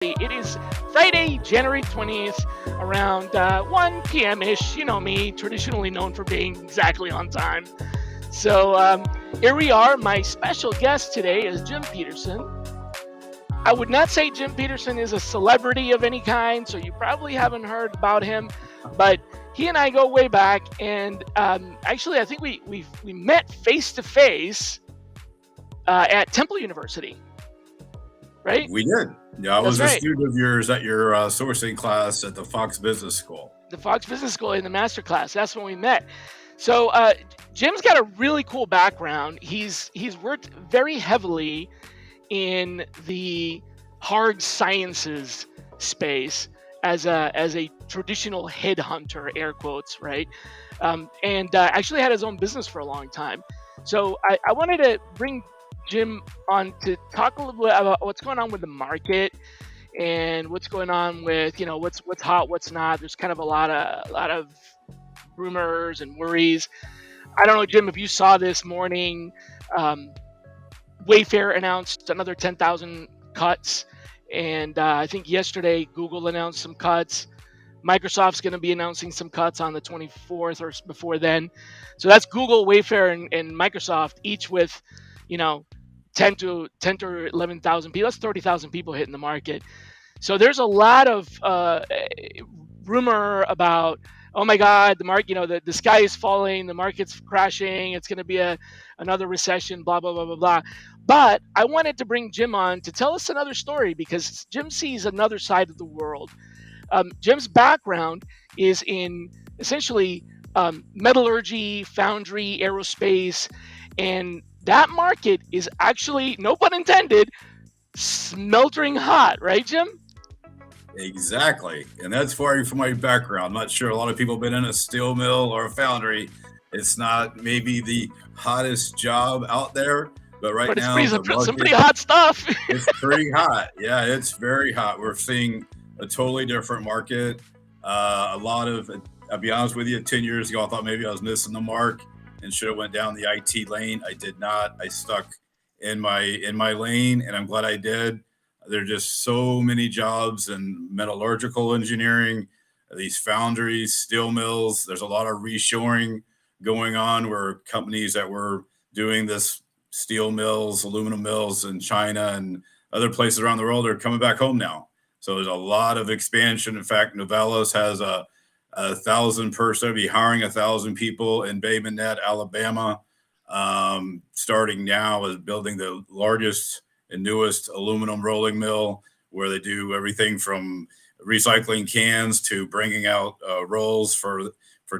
It is Friday, January 20th, around 1 p.m. ish. You know me, traditionally known for being exactly on time. So here we are. My special guest today is Jim Peterson. I would not say Jim Peterson is a celebrity of any kind, so you probably haven't heard about him, but he and I go way back, and actually, I think we met face to face at Temple University, right? We did. Yeah, I That's was a right. student of yours at your sourcing class at the Fox Business School. The Fox Business School in the master class. That's when we met. So Jim's got a really cool background. He's worked very heavily in the hard sciences space as a traditional headhunter, air quotes, right? And actually had his own business for a long time. So I wanted to bring Jim on to talk a little bit about what's going on with the market and what's going on with what's hot, what's not. There's kind of a lot of rumors and worries. I don't know, Jim, if you saw this morning, um, Wayfair announced another 10,000 cuts, and I think yesterday Google announced some cuts. Microsoft's going to be announcing some cuts on the 24th or before then. So that's Google, Wayfair, and Microsoft, each with, you know, 10 to 11,000 people. That's 30,000 people hitting the market. So there's a lot of rumor about, oh my God, the market, the sky is falling, the market's crashing, it's going to be another recession, blah, blah, blah, blah, blah. But I wanted to bring Jim on to tell us another story because Jim sees another side of the world. Jim's background is in essentially metallurgy, foundry, aerospace, and that market is actually, no pun intended, smeltering hot, right, Jim? Exactly. And that's far from my background. I'm not sure a lot of people have been in a steel mill or a foundry. It's not maybe the hottest job out there, but right But it's now pretty the some market pretty hot stuff. is pretty hot. Yeah, it's very hot. We're seeing a totally different market. A lot of, I'll be honest with you, 10 years ago, I thought maybe I was missing the mark and should have went down the IT lane. I did not. I stuck in my lane, and I'm glad I did. There are just so many jobs in metallurgical engineering, these foundries, steel mills. There's a lot of reshoring going on where companies that were doing this steel mills, aluminum mills in China and other places around the world are coming back home now. So there's a lot of expansion. In fact, Novelis has a thousand person, be hiring 1,000 people in Bay Minette, Alabama. Starting now is building the largest and newest aluminum rolling mill where they do everything from recycling cans to bringing out rolls for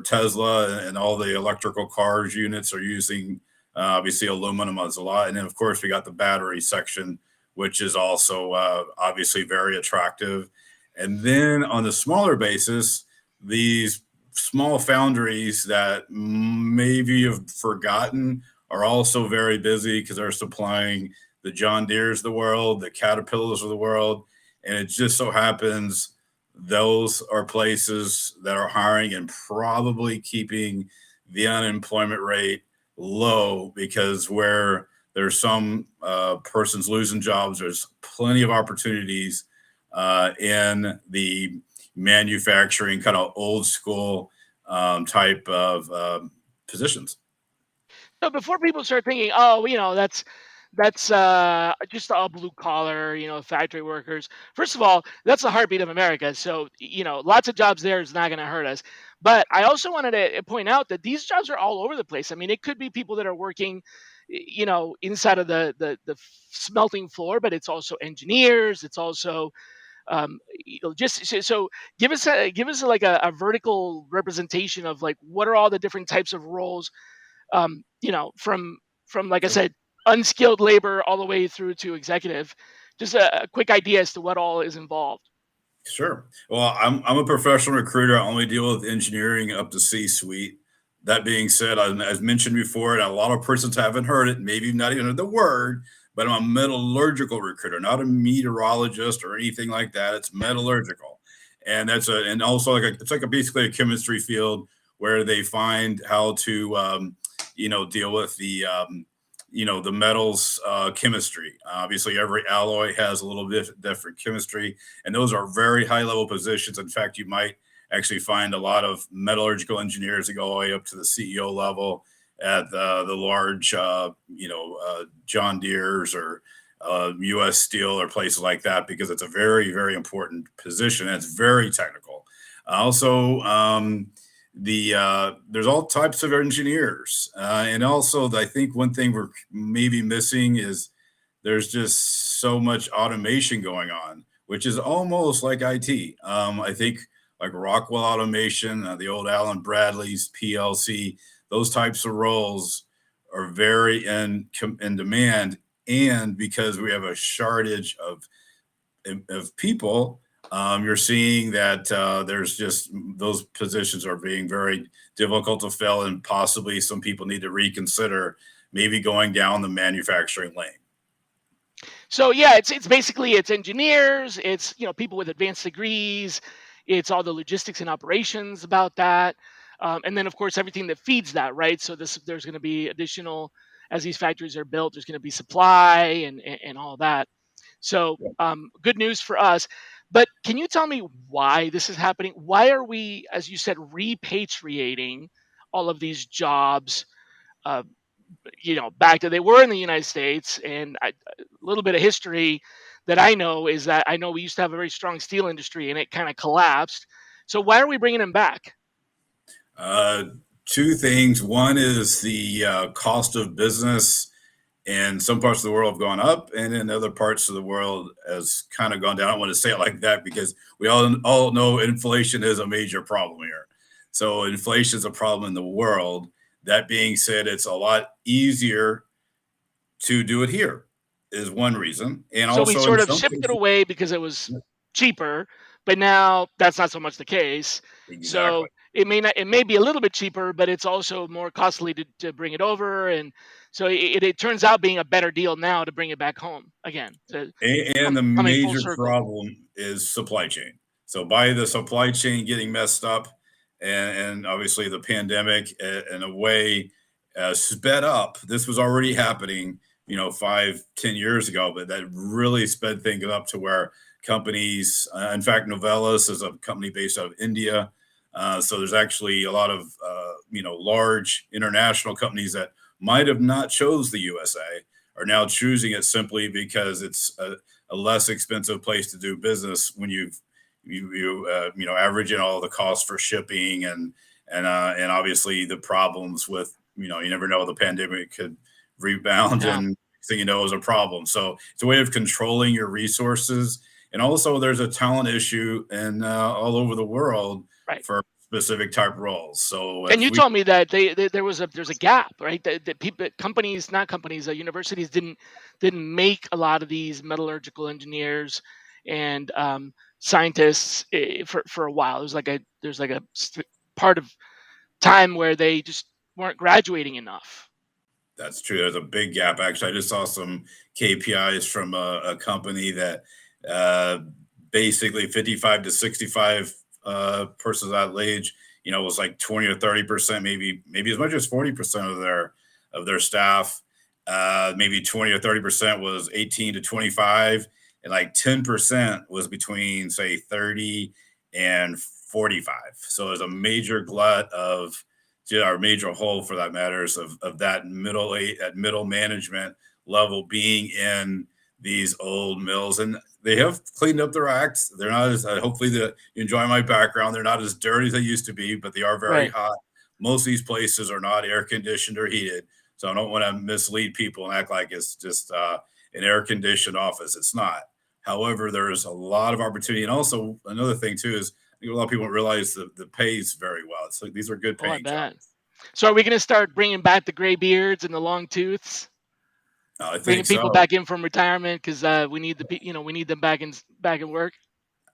Tesla, and all the electrical cars units are using obviously aluminum as a lot. And then of course we got the battery section, which is also obviously very attractive. And then on the smaller basis, these small foundries that maybe you've forgotten are also very busy because they're supplying the John Deere's of the world, the Caterpillars of the world. And it just so happens those are places that are hiring and probably keeping the unemployment rate low, because where there's some persons losing jobs, there's plenty of opportunities in the manufacturing kind of old school type of positions. So before people start thinking, oh, that's just all blue collar, factory workers. First of all, that's the heartbeat of America. So lots of jobs there is not going to hurt us. But I also wanted to point out that these jobs are all over the place. I mean, it could be people that are working, inside of the smelting floor, but it's also engineers. It's also just so give us like a vertical representation of like what are all the different types of roles, from like I said, unskilled labor all the way through to executive. Just a quick idea as to what all is involved. Sure. Well, I'm a professional recruiter. I only deal with engineering up to C-suite. That being said, as mentioned before, and a lot of persons haven't heard it, maybe not even heard the word, but I'm a metallurgical recruiter, not a meteorologist or anything like that. It's metallurgical, and and also it's like basically a chemistry field where they find how to, deal with the metals chemistry. Obviously, every alloy has a little bit different chemistry, and those are very high level positions. In fact, you might actually find a lot of metallurgical engineers that go all the way up to the CEO level at the large, John Deere's or U.S. Steel or places like that, because it's a very, very important position and it's very technical. Also, there's all types of engineers, and also I think one thing we're maybe missing is there's just so much automation going on, which is almost like IT. I think like Rockwell Automation, the old Allen Bradley's PLC, those types of roles are very in demand, and because we have a shortage of people, you're seeing that there's just those positions are being very difficult to fill, and possibly some people need to reconsider maybe going down the manufacturing lane. So yeah, it's basically it's engineers, it's people with advanced degrees, it's all the logistics and operations about that, and then of course everything that feeds that, right? So there's going to be additional as these factories are built. There's going to be supply and all that. So good news for us. But can you tell me why this is happening? Why are we, as you said, repatriating all of these jobs? Uh, back to they were in the United States, and a little bit of history that I know is that I know we used to have a very strong steel industry, and it kind of collapsed. So why are we bringing them back? Two things. One is the cost of business in some parts of the world have gone up, and in other parts of the world has kind of gone down. I don't want to say it like that because we all know inflation is a major problem here. So inflation is a problem in the world. That being said, it's a lot easier to do it here is one reason. And So we also in sort of some shipped it cases, away because it was cheaper, but now that's not so much the case. So exactly. it may be a little bit cheaper, but it's also more costly to bring it over, and so it turns out being a better deal now to bring it back home again. To And the coming full major circle. problem is supply chain. So by the supply chain getting messed up, and obviously the pandemic in a way sped up. This was already happening, 5-10 years ago, but that really sped things up to where companies, in fact, Novelis is a company based out of India. So there's actually a lot of, large international companies that might have not chose the USA are now choosing it simply because it's a less expensive place to do business when you average in all the costs for shipping and obviously the problems with you never know, the pandemic could rebound Yeah. and thing is a problem. So it's a way of controlling your resources, and also there's a talent issue in all over the world Right. for specific type roles. So And if you we told me that there's a gap, right? That people, companies, not companies, universities didn't make a lot of these metallurgical engineers and scientists for a while. There's like a part of time where they just weren't graduating enough. That's true. There's a big gap. Actually, I just saw some KPIs from a company that uh, basically 55 to 65 persons that age, was like 20 or 30%, maybe as much as 40% of their staff. Maybe 20 or 30% was 18 to 25, and like 10% was between say 30 and 45. So there's a major glut of our major hole for that matters of that middle management level being in these old mills, and they have cleaned up their acts. They're not as hopefully you enjoy my background. They're not as dirty as they used to be, but they are very Right. hot. Most of these places are not air conditioned or heated, so I don't want to mislead people and act like it's just an air conditioned office. It's not. However, there's a lot of opportunity, and also another thing too is I think a lot of people don't realize the pays very well. It's like these are good Oh, I paying bet. jobs. So are we going to start bringing back the gray beards and the long tooths? I think Bringing people so. back in from retirement because we need we need them back in work.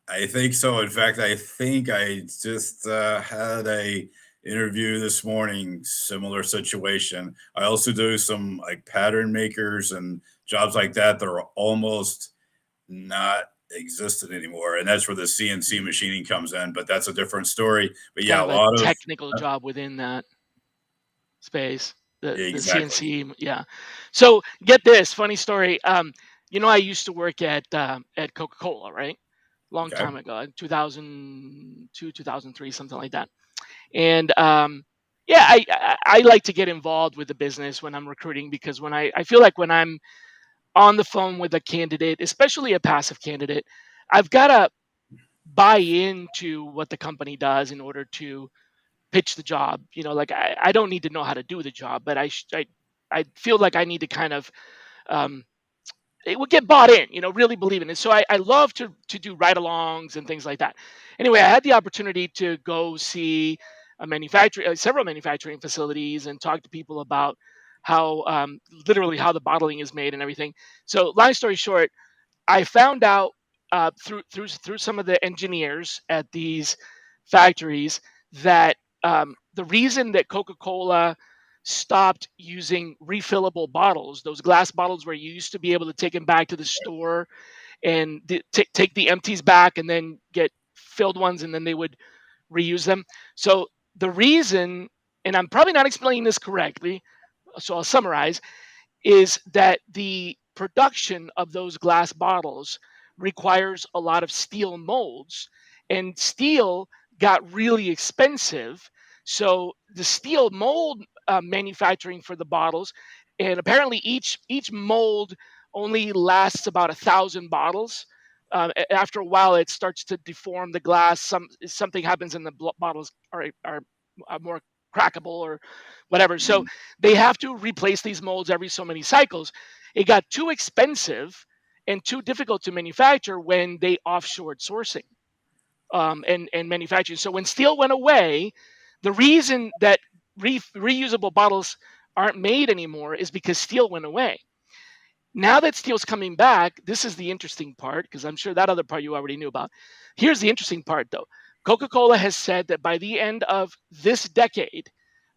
I think so. In fact, I think I just had a interview this morning, similar situation. I also do some like pattern makers and jobs like that that are almost not existent anymore, and that's where the CNC machining comes in. But that's a different story. But Kind yeah, a of a lot of technical job within that space. the Exactly. CNC. Yeah. So get this funny story. I used to work at Coca-Cola, right? Long Okay. time ago, in 2002, 2003, something like that. And yeah, I like to get involved with the business when I'm recruiting, because I feel like when I'm on the phone with a candidate, especially a passive candidate, I've got to buy into what the company does in order to pitch the job. Like I don't need to know how to do the job, but I feel like I need to kind of um, it would get bought in, really believe in it. So I love to do ride-alongs and things like that. Anyway, I had the opportunity to go see several manufacturing facilities and talk to people about how literally how the bottling is made and everything. So long story short, I found out through some of the engineers at these factories that the reason that Coca-Cola stopped using refillable bottles, those glass bottles where you used to be able to take them back to the store and take the empties back and then get filled ones, and then they would reuse them. So the reason, and I'm probably not explaining this correctly, so I'll summarize, is that the production of those glass bottles requires a lot of steel molds, and steel got really expensive. So the steel mold manufacturing for the bottles, and apparently each mold only lasts about 1,000 bottles. After a while, it starts to deform the glass. Something happens, and the bottles are more crackable or whatever. So Mhm. they have to replace these molds every so many cycles. It got too expensive and too difficult to manufacture when they offshored sourcing and manufacturing. So when steel went away, the reason that reusable bottles aren't made anymore is because steel went away. Now that steel's coming back, this is the interesting part, because I'm sure that other part you already knew about. Here's the interesting part, though. Coca-Cola has said that by the end of this decade,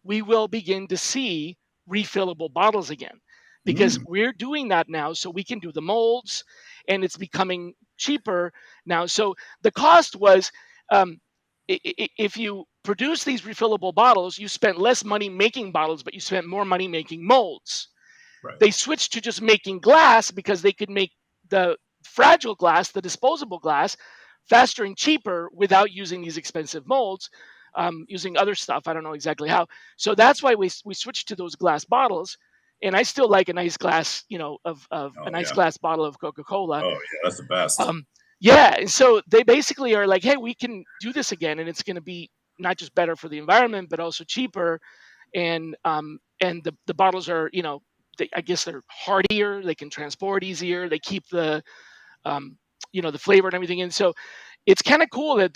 we will begin to see refillable bottles again, because Mm. we're doing that now so we can do the molds, and it's becoming cheaper now. So the cost was, um, if you produce these refillable bottles, you spent less money making bottles, but you spent more money making molds. Right. They switched to just making glass because they could make the fragile glass, the disposable glass, faster and cheaper without using these expensive molds, using other stuff. I don't know exactly how. So that's why we switched to those glass bottles. And I still like a nice glass, of a Oh nice yeah. glass bottle of Coca Cola. Oh yeah. That's the best. Um, yeah, and so they basically are like, hey, we can do this again, and it's going to be not just better for the environment, but also cheaper. And the bottles are, I guess they're hardier. They can transport easier. They keep um, the flavor and everything in. So it's kind of cool that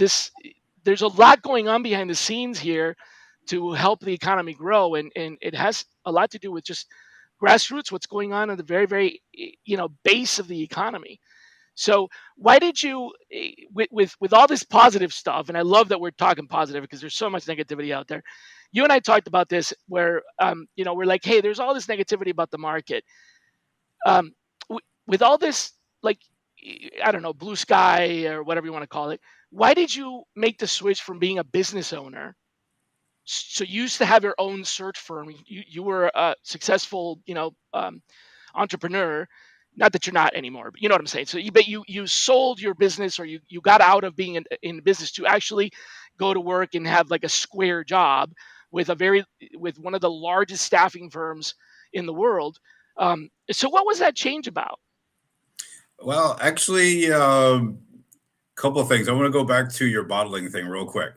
there's a lot going on behind the scenes here to help the economy grow, and it has a lot to do with just grassroots, what's going on at the very, very base of the economy. So why did you, with all this positive stuff, and I love that we're talking positive because there's so much negativity out there. You and I talked about this where we're like, hey, there's all this negativity about the market. With all this, like, I don't know, blue sky or whatever you want to call it, why did you make the switch from being a business owner? So you used to have your own search firm. You were a successful, entrepreneur. Not that you're not anymore, but you know what I'm saying. So you sold your business, or you got out of being in business to actually go to work and have like a square job with with one of the largest staffing firms in the world. So what was that change about? Well, actually, couple of things. I want to go back to your bottling thing real quick.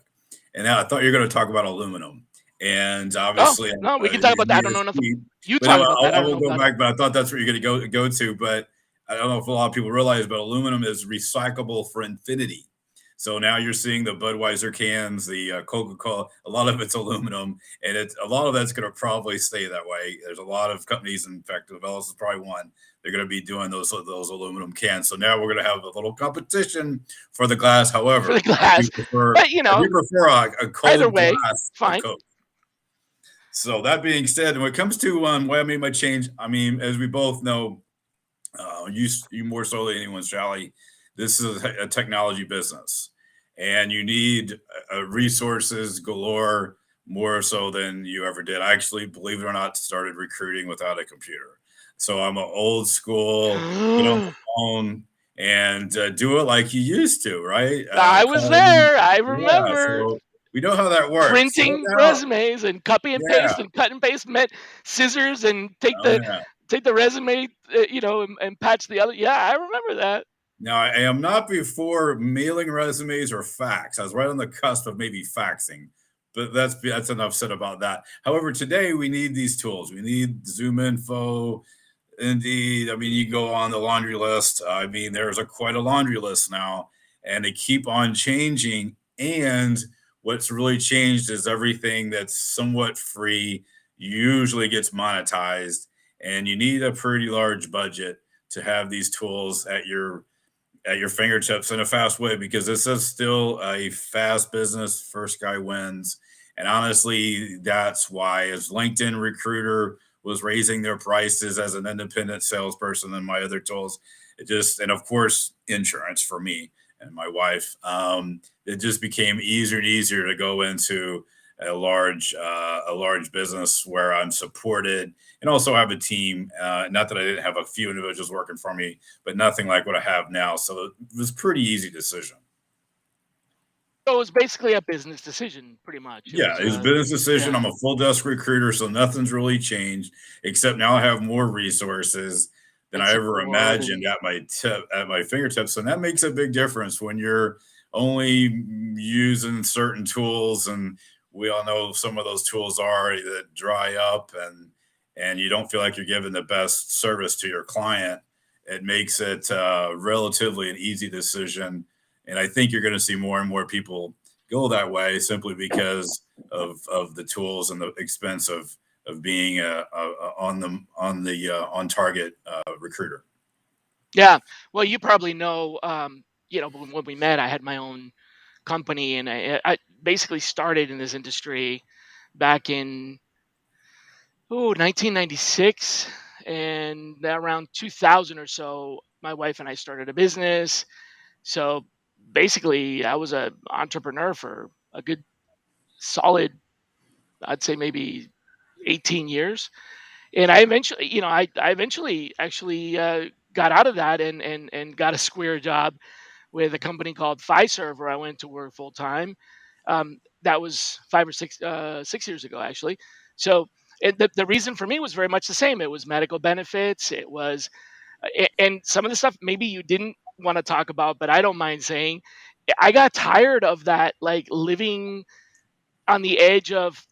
And I thought you were going to talk about aluminum. And Oh obviously, no, we can talk about that. I don't know enough. You but talk about that. I I don't will know go about it. back. But I thought that's where you're going to go to. But I don't know if a lot of people realize, but aluminum is recyclable for infinity. So now you're seeing the Budweiser cans, the Coca-Cola. A lot of it's aluminum, and a lot of that's going to probably stay that way. There's a lot of companies. In fact, Novelis is probably one. They're going to be doing those aluminum cans. So now we're going to have a little competition for the glass. For the However, glass, but I do prefer a either cold way, glass of fine. Coke. So that being said, when it comes to why I made my change, I mean, as we both know, you more so than anyone, Shally, this is a technology business, and you need resources galore more so than you ever did. I actually, believe it or not, started recruiting without a computer. So I'm an old school, get on the phone and do it like you used to, right? I was Calling, there. I yeah. remember So we know how that works. So printing now, resumes and copy and yeah, paste and cut and paste meant scissors and oh yeah. take the resume, and patch the other. Yeah, I remember that. Now, I am not before mailing resumes or fax. I was right on the cusp of maybe faxing, but that's enough said about that. However, today we need these tools. We need Zoom Info, Indeed. I mean, you go on the laundry list. I mean, there's quite a laundry list now, and they keep on changing. And what's really changed is everything that's somewhat free usually gets monetized, and you need a pretty large budget to have these tools at your fingertips in a fast way, because this is still a fast business. First guy wins. And honestly, that's why, as LinkedIn Recruiter was raising their prices as an independent salesperson and my other tools, it just, and of course, insurance for me and my wife, it just became easier and easier to go into a large business where I'm supported and also have a team. Not that I didn't have a few individuals working for me, but nothing like what I have now. So it was a pretty easy decision. So it was basically a business decision, pretty much. It Yeah, was it was a business decision. yeah, I'm a full desk recruiter, so nothing's really changed, except now I have more resources than and I ever support imagined and at my fingertips, and that makes a big difference when you're only using certain tools. And we all know some of those tools are that dry up, and you don't feel like you're giving the best service to your client. It makes it relatively an easy decision, and I think you're going to see more and more people go that way simply because of the tools and the expense of being on target recruiter. yeah. Well, you probably know, when we met, I had my own company, and I basically started in this industry back in 1996, and around 2000 or so, my wife and I started a business. So basically, I was a entrepreneur for a good solid, I'd say maybe 18 years. And I eventually, I eventually actually got out of that and got a square job with a company called Fiserv, where I went to work full time. That was 5 or 6 years ago, actually. So the reason for me was very much the same. It was medical benefits. It was, and some of the stuff maybe you didn't want to talk about, but I don't mind saying, I got tired of that, like living on the edge of,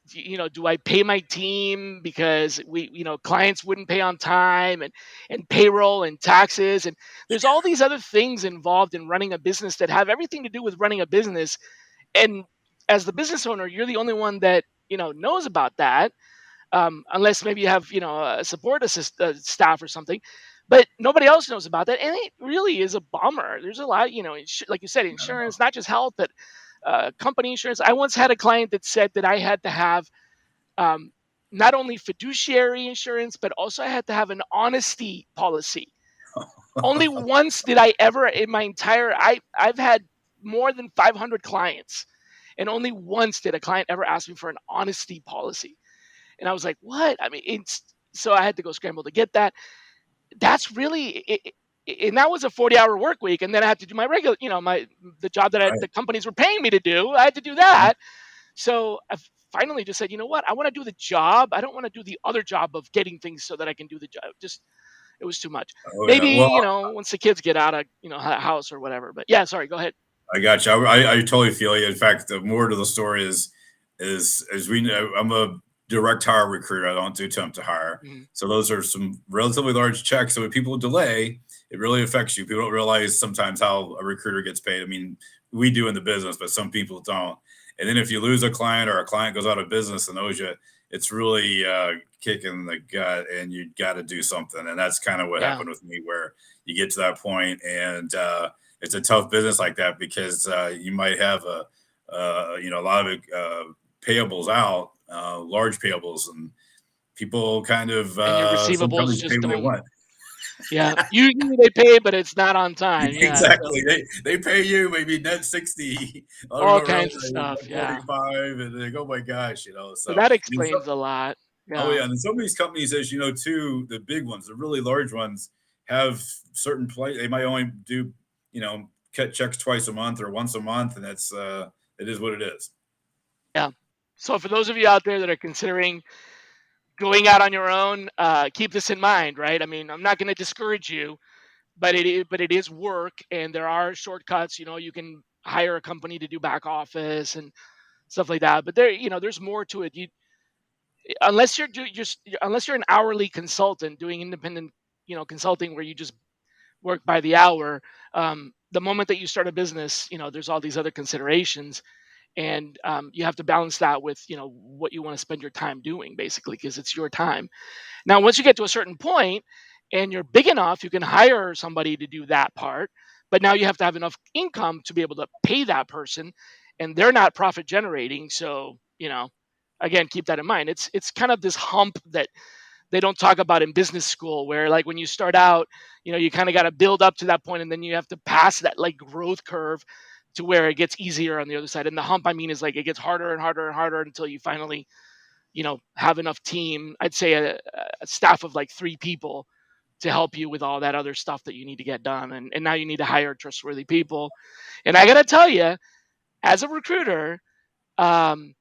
do I pay my team because clients wouldn't pay on time, and payroll and taxes, and there's all these other things involved in running a business that have everything to do with running a business. And as the business owner, you're the only one that knows about that, unless maybe you have a staff or something. But nobody else knows about that, and it really is a bummer. There's a lot, like you said, insurance, not just health, but company insurance. I once had a client that said that I had to have, um, not only fiduciary insurance, but also I had to have an honesty policy. Only once did I ever in my entire I've had more than 500 clients, and only once did a client ever ask me for an honesty policy. And I was like, "What?" I mean, it's so I had to go scramble to get that. That's really and that was a 40-hour work week, and then I had to do my regular, the job that Right. the companies were paying me to do. I had to do that. So I finally just said, "You know what? I want to do the job. I don't want to do the other job of getting things so that I can do the job." Just it was too much. Oh Maybe, yeah. Well, once the kids get out of, house or whatever. But yeah, sorry, go ahead. I got you. I totally feel you. In fact, the more to the story is as we know, I'm a direct hire recruiter. I don't do temp to hire. Mhm. So those are some relatively large checks. So when people delay, it really affects you. People don't realize sometimes how a recruiter gets paid. I mean, we do in the business, but some people don't. And then if you lose a client or a client goes out of business and owes you, it's really kicking the gut, and you got to do something. And that's kind of what Yeah. happened with me, where you get to that point, and it's a tough business like that, because you might have a lot of payables out, large payables, and people kind of And your some receivables companies pay just what they don't want. Yeah. Usually they pay, but it's not on time. Yeah. So Exactly. They pay you maybe net 60. I don't all know, really, kinds of stuff. net Yeah. 45, and they go, oh my gosh, So So that I mean, explains a lot. oh Yeah. yeah, and then some of these companies, as you know, too, the big ones, the really large ones, have certain play. They might only do, cut checks twice a month or once a month, and that's it is what it is. Yeah. So for those of you out there that are considering going out on your own, keep this in mind, right? I mean, I'm not going to discourage you, but it is work, and there are shortcuts. You can hire a company to do back office and stuff like that. But there's more to it. Unless you're just unless you're an hourly consultant doing independent, consulting where you just work by the hour. The moment that you start a business, there's all these other considerations, and you have to balance that with what you want to spend your time doing, basically, because it's your time. Now, once you get to a certain point and you're big enough, you can hire somebody to do that part. But now you have to have enough income to be able to pay that person, and they're not profit generating. So, again, keep that in mind. It's kind of this hump that they don't talk about in business school, where like when you start out, you kind of got to build up to that point, and then you have to pass that like growth curve to where it gets easier on the other side. And the hump, I mean, is like it gets harder and harder and harder until you finally have enough team. I'd say a staff of like 3 people to help you with all that other stuff that you need to get done. And now you need to hire trustworthy people. And I got to tell you, as a recruiter, um,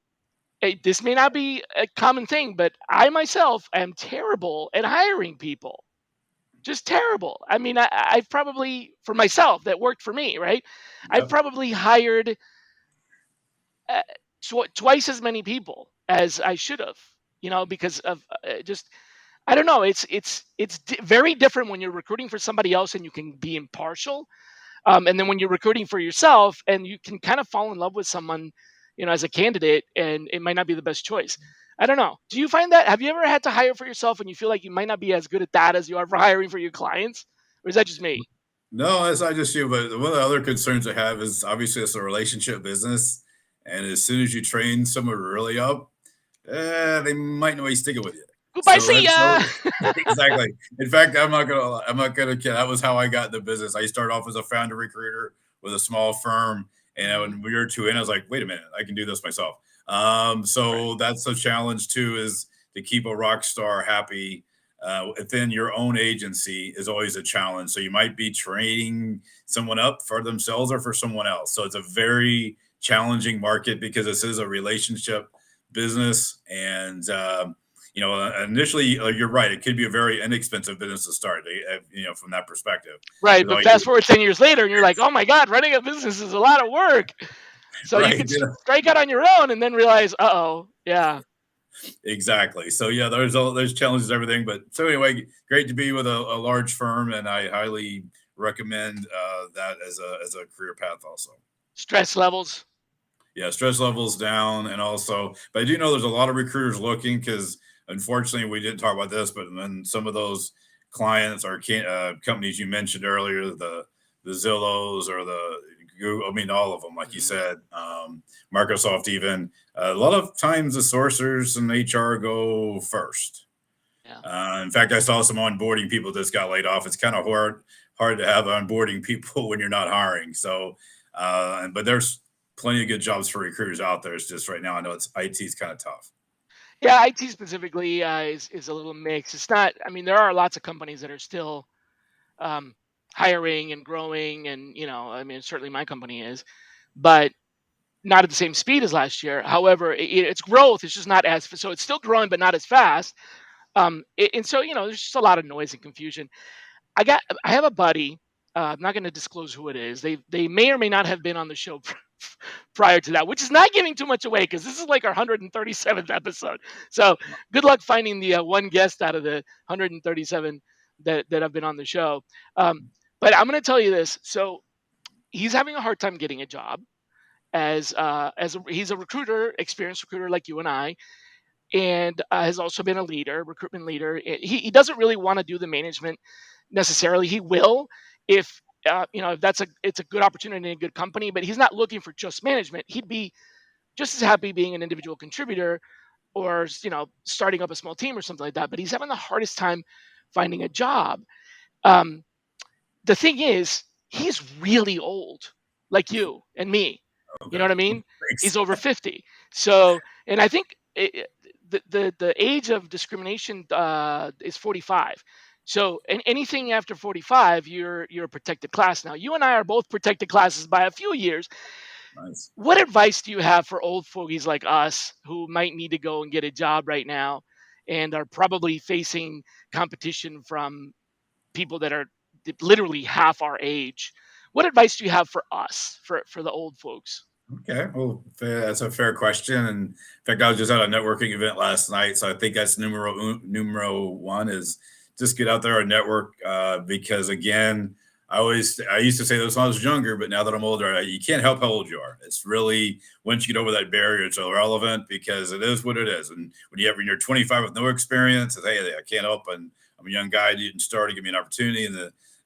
this may not be a common thing, but I myself am terrible at hiring people. Just terrible. I mean, I've probably, for myself, that worked for me, right? I've Yep. probably hired uh, twice as many people as I should have, because of just I don't know. It's very different when you're recruiting for somebody else and you can be impartial, and then when you're recruiting for yourself and you can kind of fall in love with someone, as a candidate, and it might not be the best choice. I don't know. Do you find that? Have you ever had to hire for yourself and you feel like you might not be as good at that as you are for hiring for your clients, or is that just me? No, that's not just you, but one of the other concerns I have is obviously it's a relationship business, and as soon as you train someone really up, they might not be sticking with you. Goodbye, So see that's ya. no, exactly. In fact, I'm not gonna kid. That was how I got in the business. I started off as a founder recruiter with a small firm, and Mhm. when we were two in, I was like, wait a minute, I can do this myself. Right. So that's a challenge too, is to keep a rock star happy within your own agency is always a challenge. So you might be training someone up for themselves or for someone else. So it's a very challenging market because this is a relationship business, and initially, you're right. It could be a very inexpensive business to start. From that perspective, Right. because But all you fast forward 10 years later and you're like, oh my God, running a business is a lot of work. So you right, could strike out on your own and then realize, oh, yeah. exactly. So yeah, there's challenges, everything. But so anyway, great to be with a large firm, and I highly recommend that as a career path also. Stress levels. Yeah, stress levels down, and also, but I do know there's a lot of recruiters looking because unfortunately we didn't talk about this, but then some of those clients or companies you mentioned earlier, the Zillows or the Google, I mean all of them, like you Mhm. said, Microsoft even. A lot of times the sourcers and HR go first. Yeah. In fact, I saw some onboarding people just got laid off. It's kind of hard to have onboarding people when you're not hiring. So, but there's plenty of good jobs for recruiters out there. It's just right now I know it's IT is kind of tough. Yeah. IT specifically is a little mixed. It's not, I mean, there are lots of companies that are still um, hiring and growing. And, I mean, certainly my company is, but not at the same speed as last year. However, it's growth. It's just not as, so it's still growing, but not as fast. And so, there's just a lot of noise and confusion. I have a buddy. I'm not going to disclose who it is. They may or may not have been on the show prior to that, which is not giving too much away because this is like our 137th episode. So good luck finding the one guest out of the 137 that have been on the show. Um, but I'm going to tell you this. So he's having a hard time getting a job he's a recruiter, experienced recruiter like you and I, and has also been a leader, recruitment leader. He doesn't really want to do the management necessarily. He will if if it's a good opportunity and a good company, but he's not looking for just management. He'd be just as happy being an individual contributor or starting up a small team or something like that. But he's having the hardest time finding a job. Um, the thing is, he's really old, like you and me. You know Okay. what I mean? Thanks. He's over 50. So, and I think the age of discrimination is 45. So, anything after 45, you're a protected class now. You and I are both protected classes by a few years. Nice. What advice do you have for old fogies like us who might need to go and get a job right now and are probably facing competition from people that are literally half our age? What advice do you have for us, for the old folks? Okay, well, that's a fair question. And in fact, I was just at a networking event last night, so I think that's numero one is just get out there and network. Because again, I used to say this when I was younger, but now that I'm older, you can't help how old you are. It's really once you get over that barrier, it's irrelevant because it is what it is. And when you're 25 with no experience, it's, hey, I can't help, and I'm a young guy, didn't start to give me an opportunity,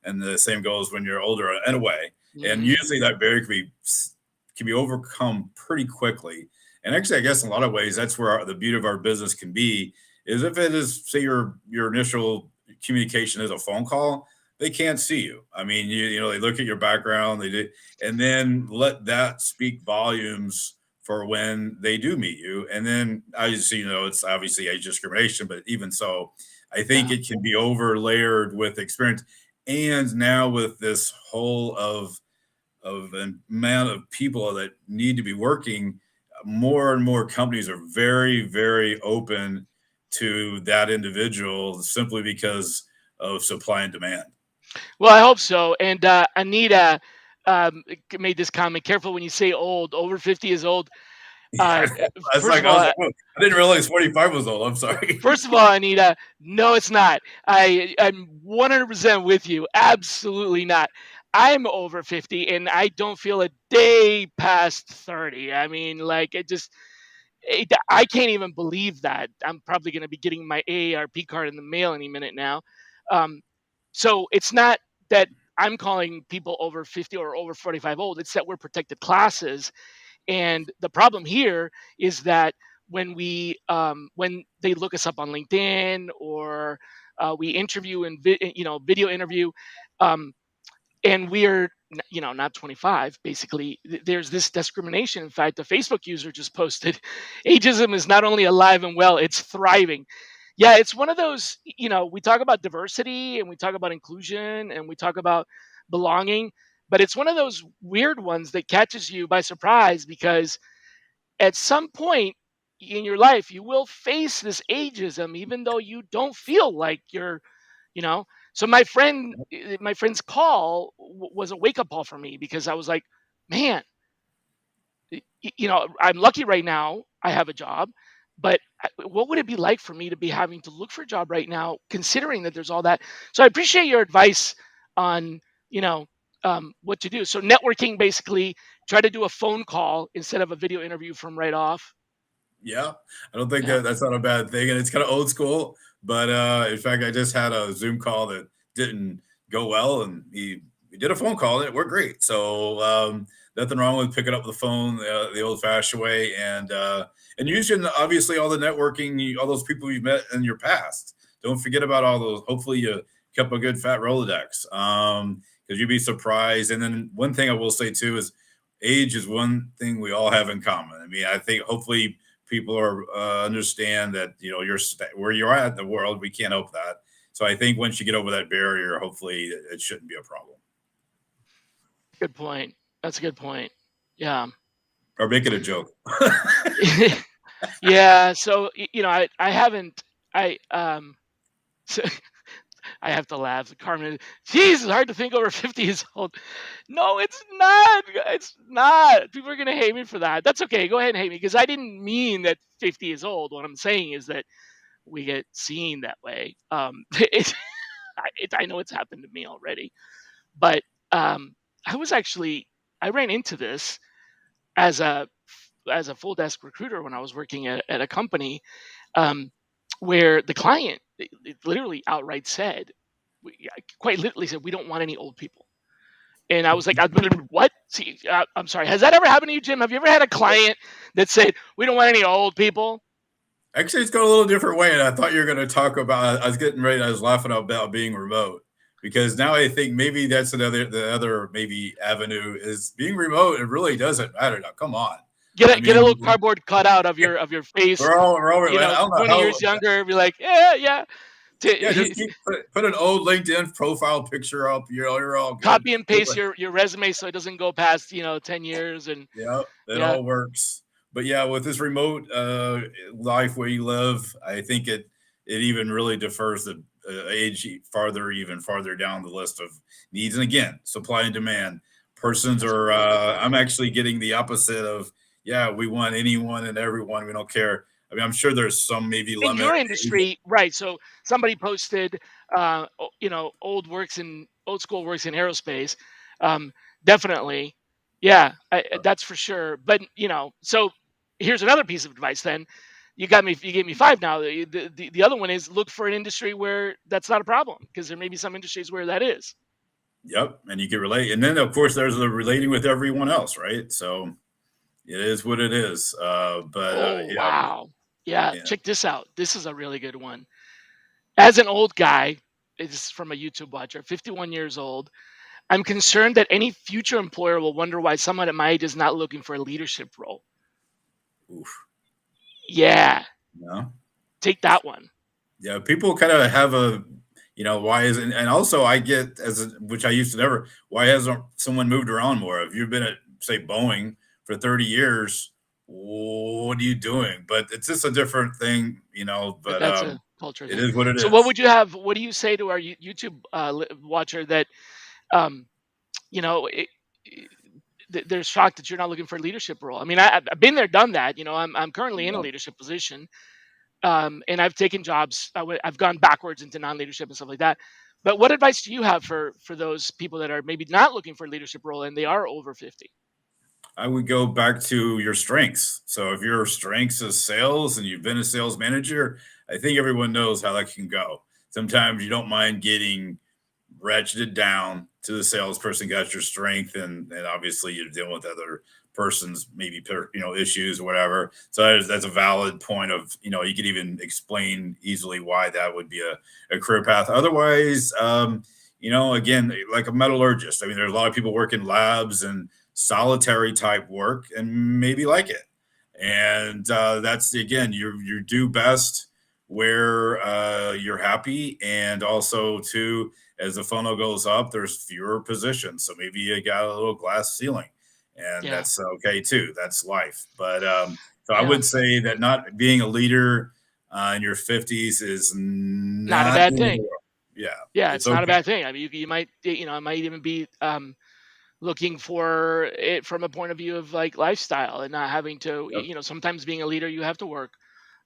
and the same goes when you're older in a way. And Hmm. usually that barrier can be overcome pretty quickly. And actually, I guess in a lot of ways, that's where the beauty of our business can be. Is if it is, say, your initial communication is a phone call, they can't see you. I mean, they look at your background, they do, and then let that speak volumes for when they do meet you. And then I just, it's obviously age discrimination, but even so, I think Yeah. it can be over layered with experience. And now with this whole of an amount of people that need to be working, more and more companies are very, very open to that individual simply because of supply and demand. Well, I hope so. And Anita made this comment: careful when you say old. Over 50 is old. Yeah, that's First like of I was all, like, "Whoa, I didn't realize 45 was old. I'm sorry." First of all, Anita, no, it's not. I'm 100% with you. Absolutely not. I'm over 50 and I don't feel a day past 30. I mean, like, I can't even believe that. I'm probably going to be getting my AARP card in the mail any minute now. Um, so it's not that I'm calling people over 50 or over 45 old, it's that we're protected classes. And the problem here is that when they look us up on LinkedIn or we interview and video interview, um, and we're not 25, basically there's this discrimination. In fact, the Facebook user just posted, ageism is not only alive and well, it's thriving. Yeah, it's one of those, we talk about diversity and we talk about inclusion and we talk about belonging, but it's one of those weird ones that catches you by surprise because at some point in your life you will face this ageism even though you don't feel like you're you know so my friend's call was a wake up call for me because I was like, man, I'm lucky right now I have a job, but what would it be like for me to be having to look for a job right now considering that there's all that. So I appreciate your advice on you know what to do. So networking, basically try to do a phone call instead of a video interview from right off. Yeah, I don't think Yeah. that's not a bad thing, and it's kind of old school. But in fact, I just had a Zoom call that didn't go well, and we did a phone call and it worked great. So nothing wrong with picking up the phone the old-fashioned way, and using obviously all the networking, all those people you've met in your past. Don't forget about all those. Hopefully, you kept a good fat Rolodex, because you'd be surprised. And then one thing I will say too is age is one thing we all have in common. I mean, I think hopefully people are understand that where you're at in the world. We can't help that. So I think once you get over that barrier, hopefully it shouldn't be a problem. Good point. That's a good point. Yeah. Or make it a joke. Yeah. So I haven't. So I have to laugh. Carmen, geez, it's hard to think over 50 years old. No, it's not. It's not. People are gonna hate me for that. That's okay. Go ahead and hate me because I didn't mean that 50 is old. What I'm saying is that we get seen that way. I know it's happened to me already, but um, I was actually I ran into this as a full desk recruiter when I was working at a company, um, where the client it literally outright said, quite literally said, "We don't want any old people." And I was like, "What?" See, I'm sorry. Has that ever happened to you, Jim? Have you ever had a client that said, "We don't want any old people"? Actually, it's going a little different way, and I thought you were going to talk about. I was getting ready. I was laughing about being remote, because now I think maybe that's the other maybe avenue is being remote. It really doesn't matter now. Come on. I Get a little mean, cardboard cutout of your face, we're all I don't know 20 how. years younger. Be like, yeah, yeah. Yeah, just put an old LinkedIn profile picture up. You're all good. Copy and paste your resume so it doesn't go past 10 years. And Yeah, it yeah. all works. But yeah, with this remote life where you live, I think it even really defers the age even farther down the list of needs. And again, supply and demand. Persons That's a are. really good point. I'm actually getting the opposite of. Yeah, we want anyone and everyone. We don't care. I mean, I'm sure there's some maybe In limit. your industry, right? So somebody posted, old school works in aerospace. Um, Definitely, yeah, that's for sure. But so here's another piece of advice. Then you gave me five now. The other one is look for an industry where that's not a problem, because there may be some industries where that is. Yep, and you can relate. And then of course there's the relating with everyone else, right? So it is what it is. But Oh yeah, wow, yeah. yeah. Check this out. This is a really good one. As an old guy, this is from a YouTube watcher, 51 years old. I'm concerned that any future employer will wonder why someone at my age is not looking for a leadership role. Oof. Yeah, No. take that one. Yeah, people kind of have a, why is and also I get which I used to never. Why hasn't someone moved around more? If you've been at say Boeing for 30 years, what are you doing? But it's just a different thing, But That's a culture it thing. is what it So, what is. would you have? What do you say to our YouTube watcher that, um, you know, it, they're shocked that you're not looking for a leadership role? I mean, I've been there, done that. I'm currently in a Yeah. leadership position, and I've taken jobs. I've gone backwards into non-leadership and stuff like that. But what advice do you have for those people that are maybe not looking for a leadership role and they are over 50? I would go back to your strengths. So if your strengths is sales and you've been a sales manager, I think everyone knows how that can go. Sometimes you don't mind getting ratcheted down to the salesperson, got your strength, and obviously you're dealing with other person's maybe issues or whatever. So that's a valid point of you could even explain easily why that would be a career path. Otherwise, again, like a metallurgist. I mean, there's a lot of people work in labs and solitary type work and maybe like it. And that's again, you do best where you're happy, and also too, as the funnel goes up, there's fewer positions. So maybe you got a little glass ceiling, and Yeah, that's okay too. That's life. But so I yeah, would say that not being a leader in your 50s is not a not bad the end of the thing. world. Yeah, Yeah, it's it's not a okay. bad thing. I mean, you might, I might even be looking for it from a point of view of like lifestyle and not having to, Yep. sometimes being a leader, you have to work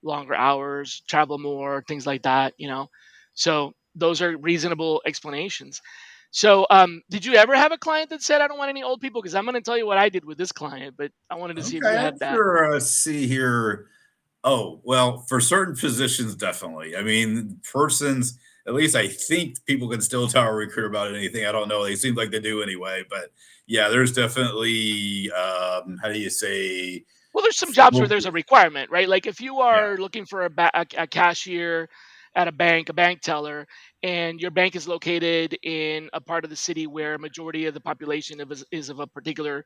longer hours, travel more, things like that. So those are reasonable explanations. So, did you ever have a client that said, I don't want any old people? Because I'm going to tell you what I did with this client, but I wanted to see if you Okay, had that. sure. See here. Oh, well, for certain positions, definitely. I mean, persons, at least I think people can still tell a recruiter about anything. I don't know. They seem like they do anyway. But yeah, there's definitely, how do you say, Well, there's some jobs where well, there's a requirement, right? Like if you yeah, are looking for a cashier at a bank teller, and your bank is located in a part of the city where a majority of the population is of a particular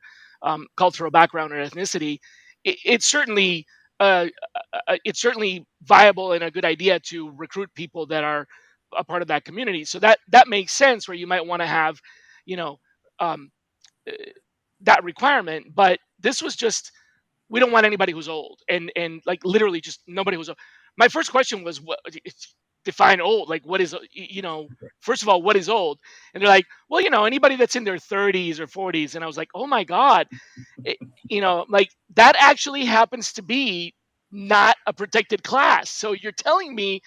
cultural background or ethnicity, it's certainly uh, it's certainly viable and a good idea to recruit people that are a part of that community. So that makes sense where you might want to have, you know, um, uh, that requirement. But this was just, we don't want anybody who's old, and like literally just nobody who's old. My first question was, what define old? Like what is, first of all, what is old? And they're like, well, anybody that's in their 30s or 40s. And I was like, oh my god, it, like that actually happens to be not a protected class. So you're telling me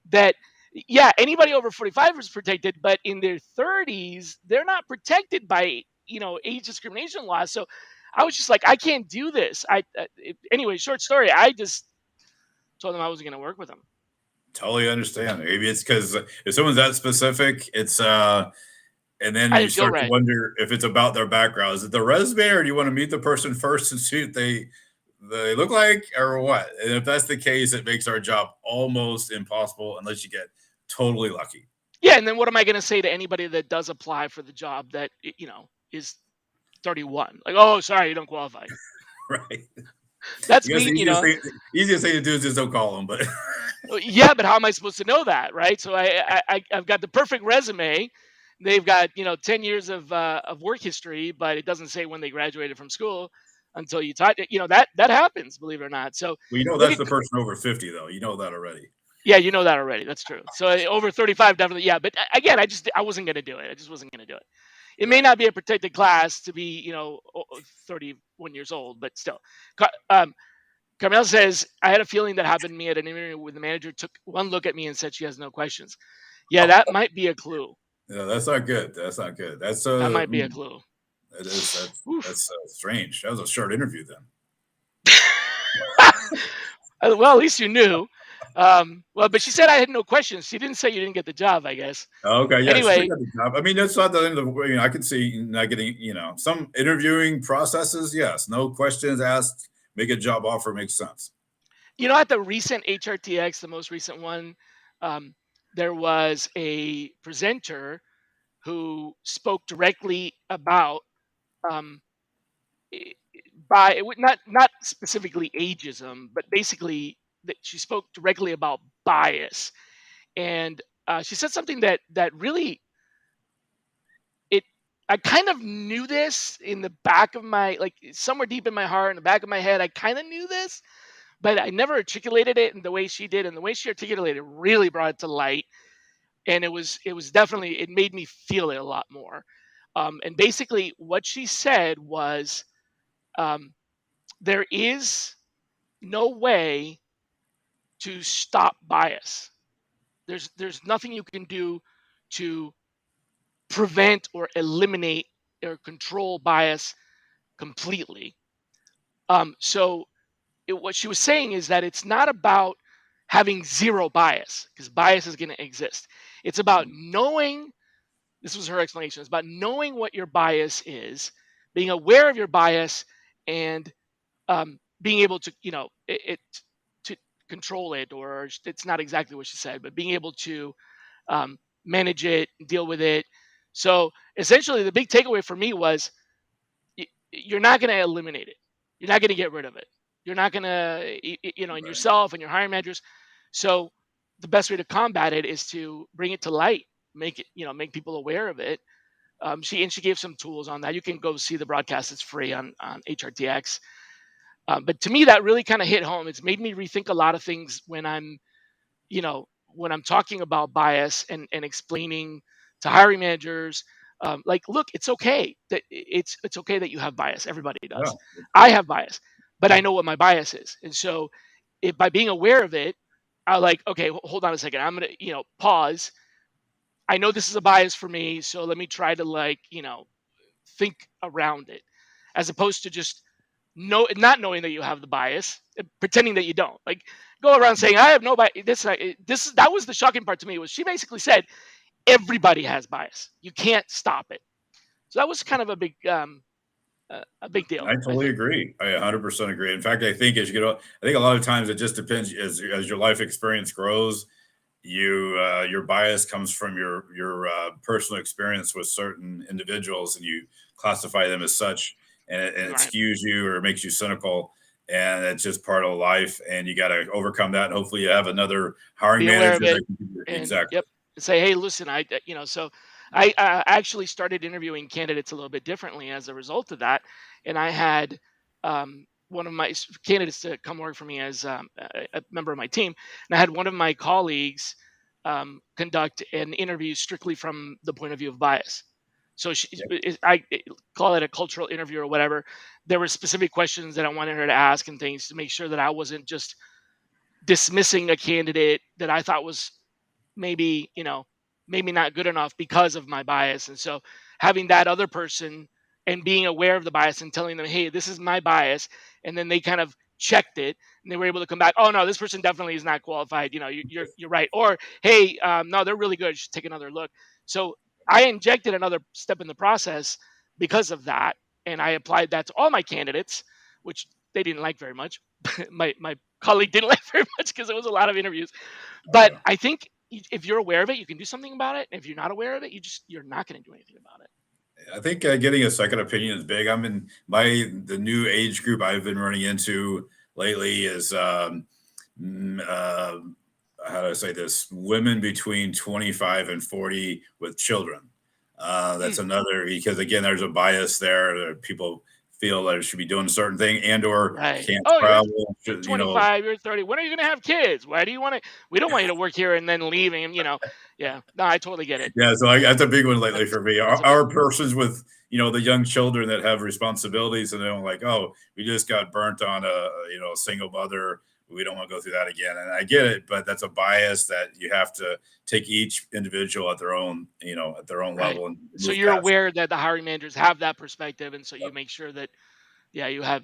that, yeah, anybody over 45 is protected, but in their 30s they're not protected by age discrimination laws. So I was just like, I can't do this. Anyway, short story, I just told them I wasn't going to work with them. totally understand. Maybe it's because if someone's that specific, it's and then I you didn't feel start to right. wonder if it's about their background. Is it the resume, or do you want to meet the person first and see if they look like or what? And if that's the case, it makes our job almost impossible unless you get totally lucky. Yeah, and then what am I going to say to anybody that does apply for the job that is 31? Like, oh, sorry, you don't qualify. Right. That's I guess me, the easiest thing to do is just don't call them. But Yeah, but how am I supposed to know that, right? So I've got the perfect resume. They've got 10 years of work history, but it doesn't say when they graduated from school until you taught. That happens, believe it or not. So well, you know look that's at the person over 50, though. You know that already. yeah, you know that already. That's true. So over 35, definitely, yeah. But again, I wasn't going to do it. I just wasn't going to do it. It may Right. not be a protected class to be 31 years old, but still. Carmel says, I had a feeling that happened to me at an interview when the manager took one look at me and said she has no questions. Yeah, that might be a clue. Yeah, that's not good. That's not good. That's That might be a clue. that is Oof. that's strange. That was a short interview then. Well, at least you knew. Well, but she said I had no questions. She didn't say you didn't get the job, I guess. Oh, okay, yeah, she still Anyway, got the job. I mean, that's not the end of the way. I could see not getting, some interviewing processes. Yes, no questions asked, make a job offer makes sense. at the recent HRTX, the most recent one, um, there was a presenter who spoke directly about um, i- by it would not specifically ageism, but basically that she spoke directly about bias, and she said something that really it. I kind of knew this in the back of my like somewhere deep in my heart, in the back of my head. I kind of knew this, but I never articulated it in the way she did, and the way she articulated it really brought it to light. And it was definitely it made me feel it a lot more. And basically, what she said was, um, there is no way to stop bias. There's nothing you can do to prevent or eliminate or control bias completely. So what she was saying is that it's not about having zero bias because bias is going to exist. It's about knowing. This was her explanation. It's about knowing what your bias is, being aware of your bias, and being able to, to control it, or it's not exactly what she said, but being able to um, manage it, deal with it. So essentially, the big takeaway for me was you're not going to eliminate it. You're not going to get rid of it. You're not going to, and Right. yourself and your hiring managers. So the best way to combat it is to bring it to light, make it, make people aware of it. She gave some tools on that. You can go see the broadcast; it's free on HRTX. But to me, that really kind of hit home. It's made me rethink a lot of things when I'm talking about bias and explaining to hiring managers, like, look, it's okay that it's okay that you have bias. Everybody Yeah. does. I have bias, but I know what my bias is, and so if by being aware of it, I like, okay, hold on a second. I'm gonna pause. I know this is a bias for me, so let me try to think around it, as opposed to just not knowing that you have the bias, pretending that you don't. Like, go around saying I have no bias. That was the shocking part to me. Was she basically said everybody has bias. You can't stop it. So that was kind of a big deal, I I totally think. agree. I 100% agree. In fact, I think as you get, I think a lot of times it just depends as your life experience grows. Your bias comes from your personal experience with certain individuals, and you classify them as such, and it Right. skews you or makes you cynical, and it's just part of life, and you got to overcome that. And hopefully, you have another hiring Be aware manager of it, that can and exactly. yep, say, hey, listen, so I actually started interviewing candidates a little bit differently as a result of that, and I had one of my candidates to come work for me as a member of my team, and I had one of my colleagues conduct an interview strictly from the point of view of bias. So I call it a cultural interview or whatever. There were specific questions that I wanted her to ask and things to make sure that I wasn't just dismissing a candidate that I thought was maybe, maybe not good enough because of my bias. And so having that other person and being aware of the bias and telling them, hey, this is my bias. And then they kind of checked it and they were able to come back. Oh no, this person definitely is not qualified. You're right. Or, hey, no, they're really good. You should take another look. So I injected another step in the process because of that. And I applied that to all my candidates, which they didn't like very much. my colleague didn't like very much because it was a lot of interviews. Oh But yeah. I think if you're aware of it, you can do something about it. And if you're not aware of it, you're not going to do anything about it. I think getting a second opinion is big. I'm in the new age group I've been running into lately is how do I say this? Women between 25 and 40 with children. That's another, because again, there's a bias there. People feel that it should be doing a certain thing and or Right. can't Oh, you're travel. You know, 25, you're 30. When are you going to have kids? Why do you want to? We don't want you to work here and then leaving. Yeah. No, I totally get it. yeah, so that's a big one lately That's for me. that's a big Our one. persons with the young children that have responsibilities, and they're like, oh, we just got burnt on a single mother. We don't want to go through that again. And I get it, but that's a bias that you have to take each individual at their own Right. level and So move you're past aware that the hiring managers have that perspective, and so it. you make sure that you have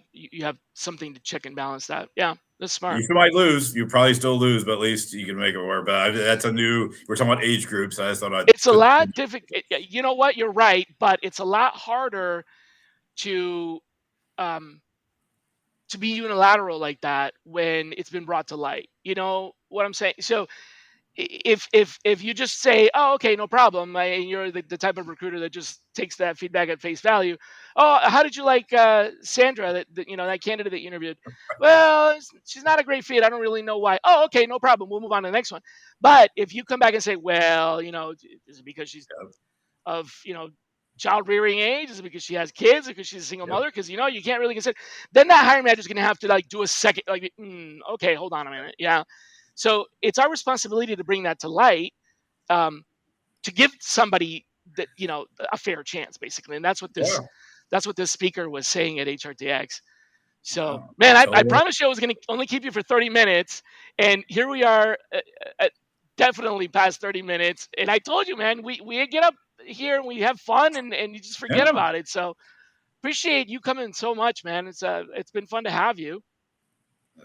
something to check and balance that. Yeah, that's smart. You might lose. You probably still lose, but at least you can make it work. But that's a new. We're talking about age groups. I just thought I'd It's a put. lot difficult. You know what? You're right, but it's a lot harder to um, to be unilateral like that when it's been brought to light. You know what I'm saying? So if you just say, oh, okay, no problem, and you're the type of recruiter that just takes that feedback at face value. Oh, how did you like Sandra, that candidate that you interviewed? Well, she's not a great fit. I don't really know why. Oh, okay, no problem, we'll move on to the next one. But if you come back and say, well, is it because she's of child rearing age? Is it because she has kids? Or because she's a single Yep. mother? Because you can't really consider. Then that hiring manager is going to have to like do a second, like, okay, hold on a minute, yeah. So it's our responsibility to bring that to light, um, to give somebody that a fair chance, basically, and Yeah. that's what this speaker was saying at HRTX. So, Wow. man, I Totally. promised you I was going to only keep you for 30 minutes, and here we are, definitely past 30 minutes. And I told you, man, we get up here and we have fun, and you just forget Yeah. about it. So appreciate you coming so much, man. It's been fun to have you.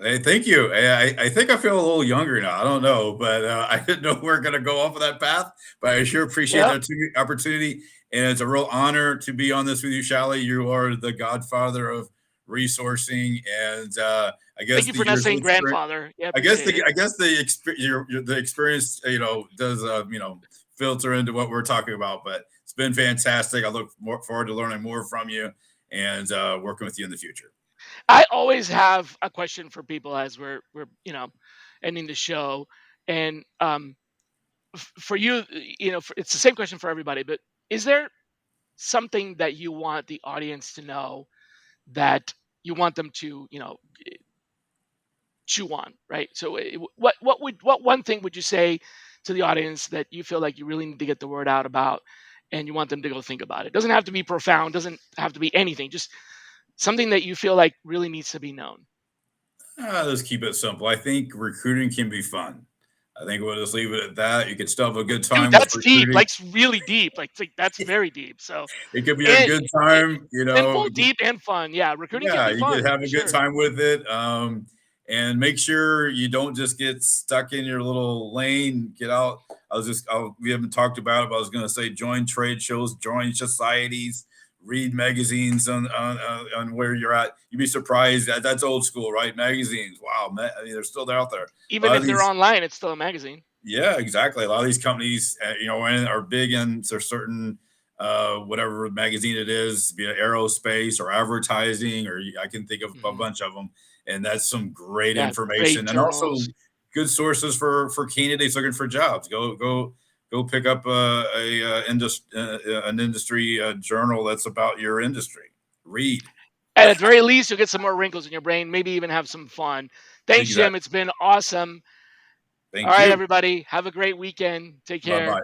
Hey, thank you. I think I feel a little younger now. I don't know, but I didn't know we are going to go off of that path. But I sure appreciate Yep. that opportunity, and it's a real honor to be on this with you, Shally. You are the godfather of resourcing, and I Thank guess you the for not years of saying experience. grandfather. Yeah, I guess appreciate it. the experience does filter into what we're talking about. But it's been fantastic. I look forward to learning more from you and working with you in the future. I always have a question for people as we're ending the show, and for you, it's the same question for everybody. But is there something that you want the audience to know that you want them to chew on, right? So what one thing would you say to the audience that you feel like you really need to get the word out about, and you want them to go think about it? Doesn't have to be profound, doesn't have to be anything, just something that you feel like really needs to be known. Let's keep it simple. I think recruiting can be fun. I think we'll just leave it at that. You can still have a good Dude, time with that's deep, recruiting. like really deep, like that's very deep. So It could be a and good it, time, simple, deep, and fun. Yeah, recruiting can yeah, be you could fun have for a good sure. time with it. And make sure you don't just get stuck in your little lane. Get out. We haven't talked about it, but I was going to say join trade shows, join societies, read magazines on where you're at. You'd be surprised that's old school, right? Magazines. Wow. I mean, they're still out there. A Even lot if of they're these online, it's still a magazine. Yeah, exactly. A lot of these companies, are big in their certain whatever magazine it is, be it aerospace or advertising, or I can think of a Hmm. bunch of them, and that's some great Yeah, great information, and also journals. good sources for candidates looking for jobs. Go pick up an industry journal that's about your industry. Read. At the very least, you'll get some more wrinkles in your brain, maybe even have some fun. Thanks, Jim. Exactly. It's been awesome. All Thank right, you. everybody. Have a great weekend. Take Bye care. bye.